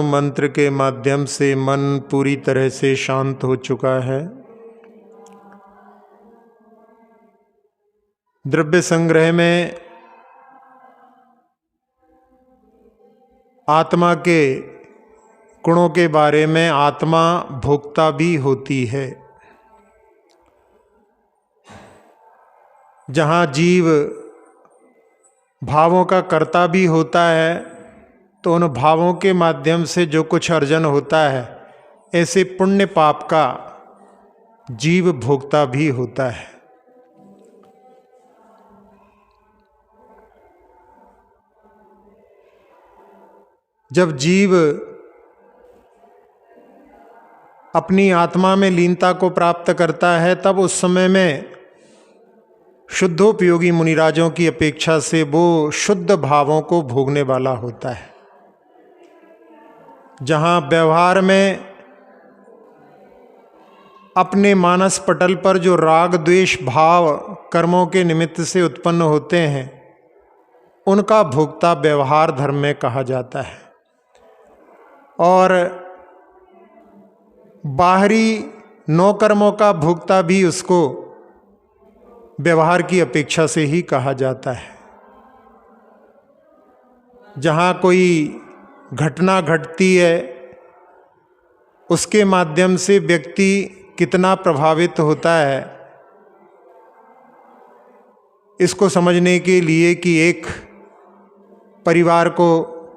मंत्र के माध्यम से मन पूरी तरह से शांत हो चुका है। द्रव्य संग्रह में आत्मा के गुणों के बारे में आत्मा भोक्ता भी होती है। जहाँ जीव भावों का कर्ता भी होता है, तो उन भावों के माध्यम से जो कुछ अर्जन होता है, ऐसे पुण्य पाप का जीव भोक्ता भी होता है। जब जीव अपनी आत्मा में लीनता को प्राप्त करता है, तब उस समय में शुद्धोपयोगी मुनिराजों की अपेक्षा से वो शुद्ध भावों को भोगने वाला होता है। जहाँ व्यवहार में अपने मानस पटल पर जो राग द्वेष भाव कर्मों के निमित्त से उत्पन्न होते हैं, उनका भोक्ता व्यवहार धर्म में कहा जाता है। और बाहरी नौ कर्मों का भोक्ता भी उसको व्यवहार की अपेक्षा से ही कहा जाता है। जहाँ कोई घटना घटती है, उसके माध्यम से व्यक्ति कितना प्रभावित होता है, इसको समझने के लिए कि एक परिवार को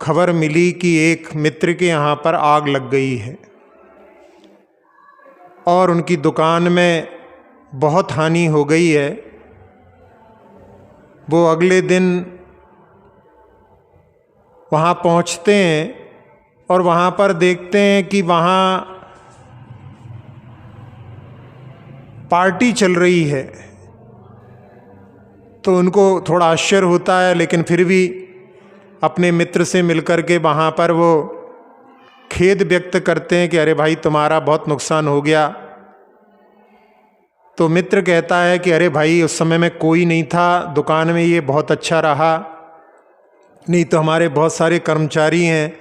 खबर मिली कि एक मित्र के यहाँ पर आग लग गई है और उनकी दुकान में बहुत हानि हो गई है। वो अगले दिन वहाँ पहुँचते हैं और वहाँ पर देखते हैं कि वहाँ पार्टी चल रही है। तो उनको थोड़ा आश्चर्य होता है, लेकिन फिर भी अपने मित्र से मिलकर के वहाँ पर वो खेद व्यक्त करते हैं कि अरे भाई, तुम्हारा बहुत नुकसान हो गया। तो मित्र कहता है कि अरे भाई, उस समय में कोई नहीं था दुकान में, ये बहुत अच्छा रहा, नहीं तो हमारे बहुत सारे कर्मचारी हैं,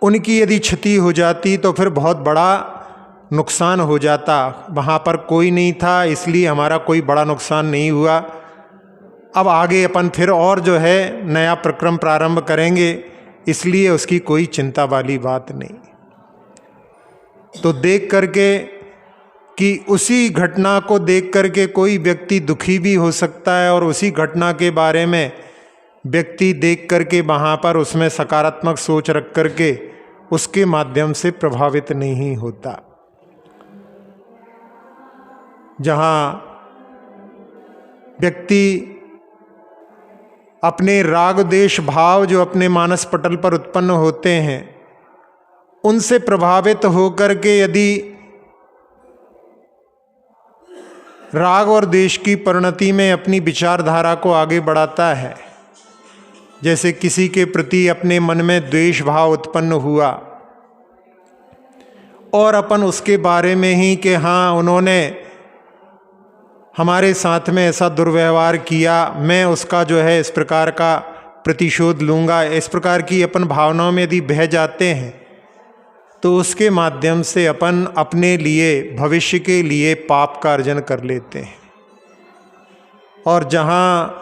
उनकी यदि क्षति हो जाती तो फिर बहुत बड़ा नुकसान हो जाता। वहाँ पर कोई नहीं था, इसलिए हमारा कोई बड़ा नुकसान नहीं हुआ। अब आगे अपन फिर और जो है नया प्रक्रम प्रारंभ करेंगे, इसलिए उसकी कोई चिंता वाली बात नहीं। तो देख करके कि उसी घटना को देख करके कोई व्यक्ति दुखी भी हो सकता है, और उसी घटना के बारे में व्यक्ति देख करके वहाँ पर उसमें सकारात्मक सोच रख करके उसके माध्यम से प्रभावित नहीं होता। जहाँ व्यक्ति अपने राग देश भाव जो अपने मानस पटल पर उत्पन्न होते हैं, उनसे प्रभावित होकर के यदि राग और देश की परिणति में अपनी विचारधारा को आगे बढ़ाता है, जैसे किसी के प्रति अपने मन में द्वेष भाव उत्पन्न हुआ और अपन उसके बारे में ही कि हाँ, उन्होंने हमारे साथ में ऐसा दुर्व्यवहार किया, मैं उसका जो है इस प्रकार का प्रतिशोध लूँगा, इस प्रकार की अपन भावनाओं में यदि बह जाते हैं, तो उसके माध्यम से अपन अपने लिए भविष्य के लिए पाप का अर्जन कर लेते हैं। और जहाँ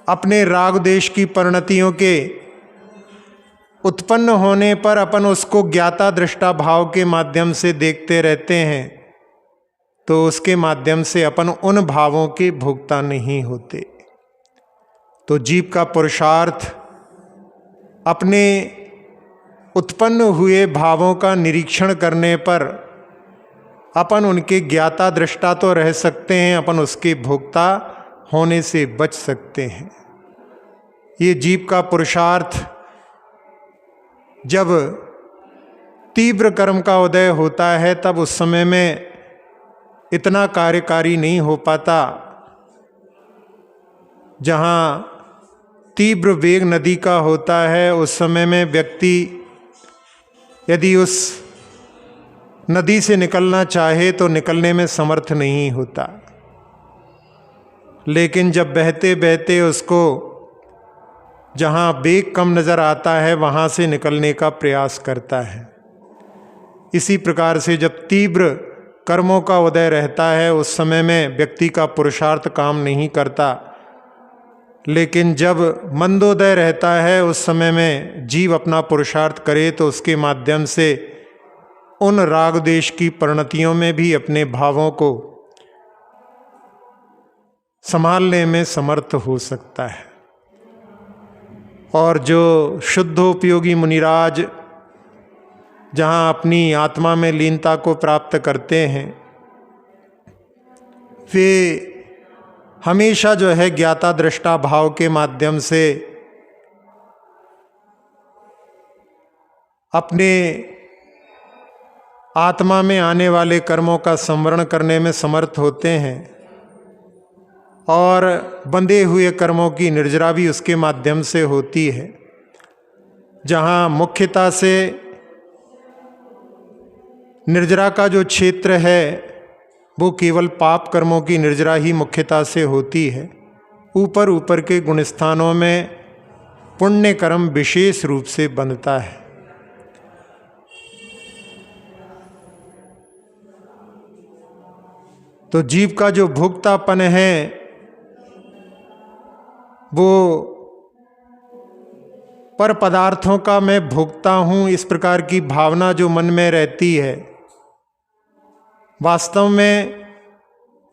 अपने राग देश की परिणतियों के उत्पन्न होने पर अपन उसको ज्ञाता दृष्टा भाव के माध्यम से देखते रहते हैं, तो उसके माध्यम से अपन उन भावों के भोक्ता नहीं होते। तो जीव का पुरुषार्थ अपने उत्पन्न हुए भावों का निरीक्षण करने पर अपन उनके ज्ञाता दृष्टा तो रह सकते हैं, अपन उसके भोक्ता होने से बच सकते हैं। ये जीव का पुरुषार्थ जब तीव्र कर्म का उदय होता है, तब उस समय में इतना कार्यकारी नहीं हो पाता। जहाँ तीव्र वेग नदी का होता है, उस समय में व्यक्ति यदि उस नदी से निकलना चाहे तो निकलने में समर्थ नहीं होता। लेकिन जब बहते बहते उसको जहाँ वेग कम नज़र आता है वहाँ से निकलने का प्रयास करता है। इसी प्रकार से जब तीव्र कर्मों का उदय रहता है उस समय में व्यक्ति का पुरुषार्थ काम नहीं करता, लेकिन जब मंदोदय रहता है उस समय में जीव अपना पुरुषार्थ करे तो उसके माध्यम से उन राग देश की परिणतियों में भी अपने भावों को संभालने में समर्थ हो सकता है। और जो शुद्धोपयोगी मुनिराज जहाँ अपनी आत्मा में लीनता को प्राप्त करते हैं, वे हमेशा जो है ज्ञाता दृष्टा भाव के माध्यम से अपने आत्मा में आने वाले कर्मों का संवरण करने में समर्थ होते हैं और बंधे हुए कर्मों की निर्जरा भी उसके माध्यम से होती है। जहाँ मुख्यता से निर्जरा का जो क्षेत्र है वो केवल पाप कर्मों की निर्जरा ही मुख्यता से होती है। ऊपर ऊपर के गुणस्थानों में पुण्य कर्म विशेष रूप से बनता है। तो जीव का जो भोक्तापन है वो पर पदार्थों का मैं भोगता हूँ, इस प्रकार की भावना जो मन में रहती है, वास्तव में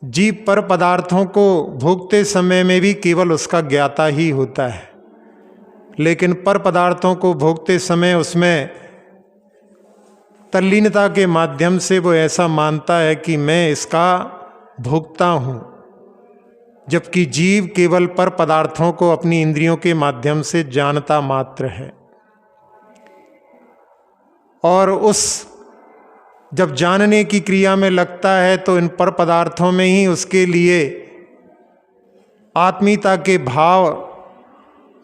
जीव पर पदार्थों को भोगते समय में भी केवल उसका ज्ञाता ही होता है, लेकिन पर पदार्थों को भोगते समय उसमें तल्लीनता के माध्यम से वो ऐसा मानता है कि मैं इसका भोगता हूँ, जबकि जीव केवल पर पदार्थों को अपनी इंद्रियों के माध्यम से जानता मात्र है। और उस जब जानने की क्रिया में लगता है तो इन पर पदार्थों में ही उसके लिए आत्मीयता के भाव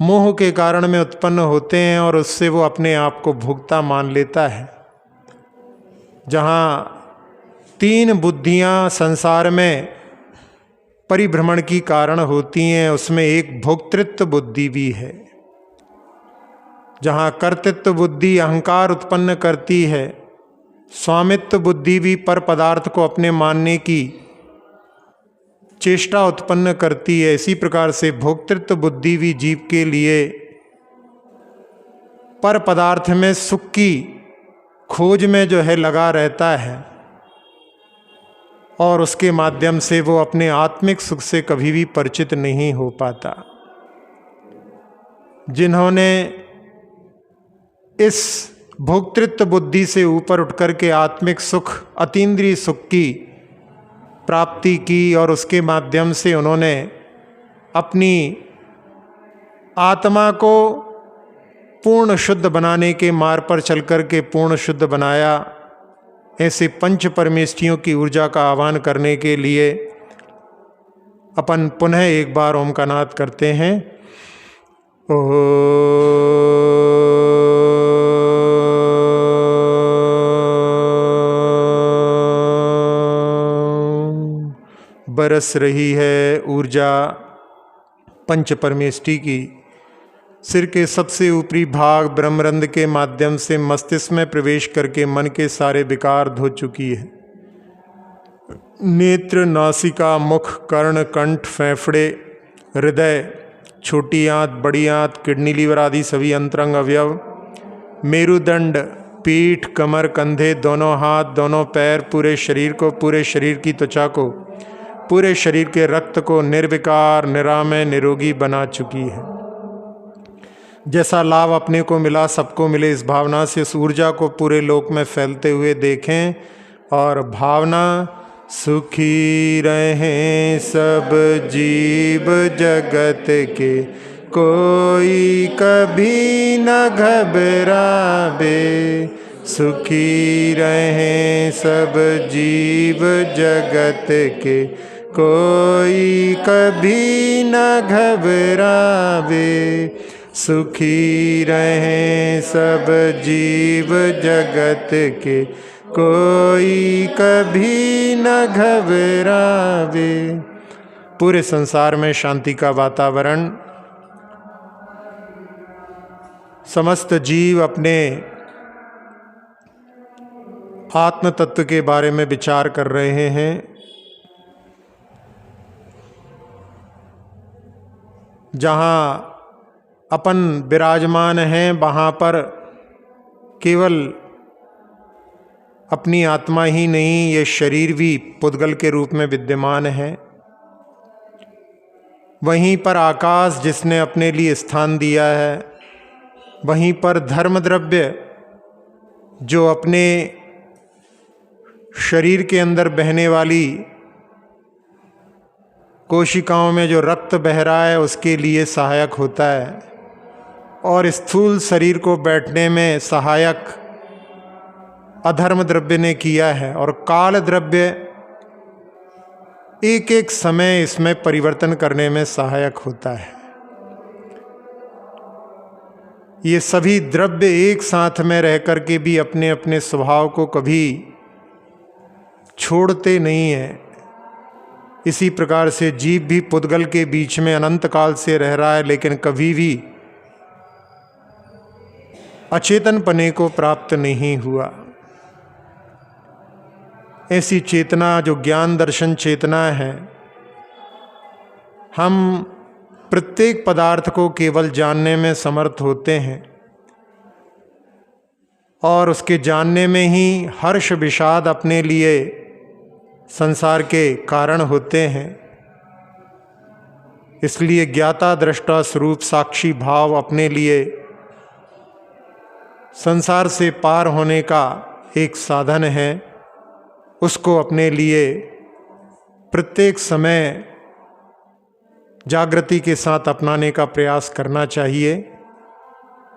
मोह के कारण में उत्पन्न होते हैं और उससे वो अपने आप को भोक्ता मान लेता है। जहाँ तीन बुद्धियाँ संसार में परिभ्रमण की कारण होती हैं, उसमें एक भोक्तृत्व बुद्धि भी है। जहाँ कर्तृत्व बुद्धि अहंकार उत्पन्न करती है, स्वामित्व बुद्धि भी पर पदार्थ को अपने मानने की चेष्टा उत्पन्न करती है। इसी प्रकार से भोक्तृत्व बुद्धि भी जीव के लिए पर पदार्थ में सुख की खोज में जो है लगा रहता है और उसके माध्यम से वो अपने आत्मिक सुख से कभी भी परिचित नहीं हो पाता। जिन्होंने इस भोक्तृत्व बुद्धि से ऊपर उठकर के आत्मिक सुख, अतीन्द्रिय सुख की प्राप्ति की और उसके माध्यम से उन्होंने अपनी आत्मा को पूर्ण शुद्ध बनाने के मार्ग पर चलकर के पूर्ण शुद्ध बनाया, ऐसे पंच परमेष्ठियों की ऊर्जा का आह्वान करने के लिए अपन पुनः एक बार ओम का नाद करते हैं। बरस रही है ऊर्जा पंच परमेष्ठि की। सिर के सबसे ऊपरी भाग ब्रह्मरंध्र के माध्यम से मस्तिष्क में प्रवेश करके मन के सारे विकार धो चुकी है। नेत्र, नासिका, मुख, कर्ण, कंठ, फेफड़े, हृदय, छोटी आंत, बड़ी आंत, किडनी, लीवर आदि सभी अंतरंग अवयव, मेरुदंड, पीठ, कमर, कंधे, दोनों हाथ, दोनों पैर, पूरे शरीर को, पूरे शरीर की त्वचा को, पूरे शरीर के रक्त को निर्विकार, निरामय, निरोगी बना चुकी है। जैसा लाभ अपने को मिला सबको मिले, इस भावना से उस ऊर्जा को पूरे लोक में फैलते हुए देखें और भावना सुखी रहें सब जीव जगत के, कोई कभी न घबरावे। सुखी रहें सब जीव जगत के, कोई कभी न घबरावे। सुखी रहें सब जीव जगत के, कोई कभी न घबरावे। पूरे संसार में शांति का वातावरण समस्त जीव अपने आत्म तत्व के बारे में विचार कर रहे हैं। जहाँ अपन विराजमान हैं वहाँ पर केवल अपनी आत्मा ही नहीं, ये शरीर भी पुद्गल के रूप में विद्यमान है। वहीं पर आकाश जिसने अपने लिए स्थान दिया है, वहीं पर धर्म द्रव्य जो अपने शरीर के अंदर बहने वाली कोशिकाओं में जो रक्त बह रहा है उसके लिए सहायक होता है, और स्थूल शरीर को बैठने में सहायक अधर्म द्रव्य ने किया है, और काल द्रव्य एक एक समय इसमें परिवर्तन करने में सहायक होता है। ये सभी द्रव्य एक साथ में रह कर के भी अपने अपने स्वभाव को कभी छोड़ते नहीं हैं। इसी प्रकार से जीव भी पुद्गल के बीच में अनंत काल से रह रहा है, लेकिन कभी भी अचेतन पने को प्राप्त नहीं हुआ। ऐसी चेतना जो ज्ञान दर्शन चेतना है, हम प्रत्येक पदार्थ को केवल जानने में समर्थ होते हैं, और उसके जानने में ही हर्ष विषाद अपने लिए संसार के कारण होते हैं। इसलिए ज्ञाता दृष्टा स्वरूप साक्षी भाव अपने लिए संसार से पार होने का एक साधन है। उसको अपने लिए प्रत्येक समय जागृति के साथ अपनाने का प्रयास करना चाहिए।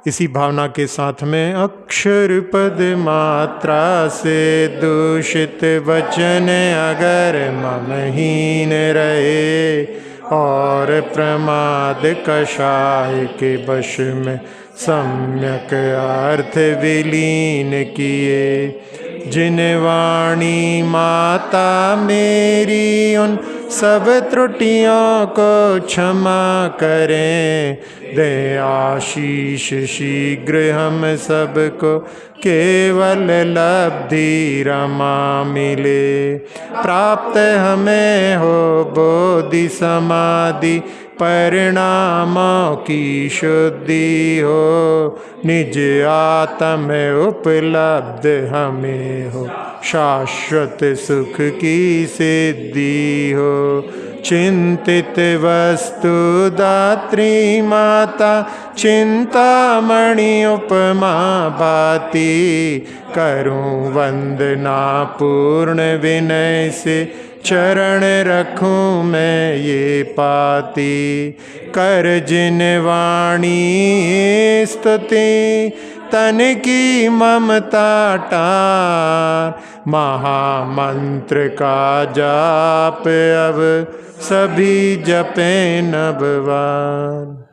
इसी भावना के साथ में अक्षर पद मात्रा से दूषित वचन अगर ममहीन रहे, और प्रमाद कषाय के वश में सम्यक अर्थ विलीन किए। जिन वाणी माता मेरी उन सब त्रुटियों को क्षमा करें, दे आशीष शीघ्र हम सबको केवल लब्धि रमा मिले। प्राप्त हमें हो बोधि समाधि परिणामों की शुद्धि हो, निज आत्म उपलब्ध हमें हो शाश्वत सुख की सिद्धि हो। चिंतित वस्तु दात्री माता चिंतामणि उपमा भाति, करूं वंदना पूर्ण विनय से चरण रखूं मैं ये पाती। कर जिन वाणी स्तुति तन की ममता टार, महामंत्र का जाप अब सभी जपें नव बार।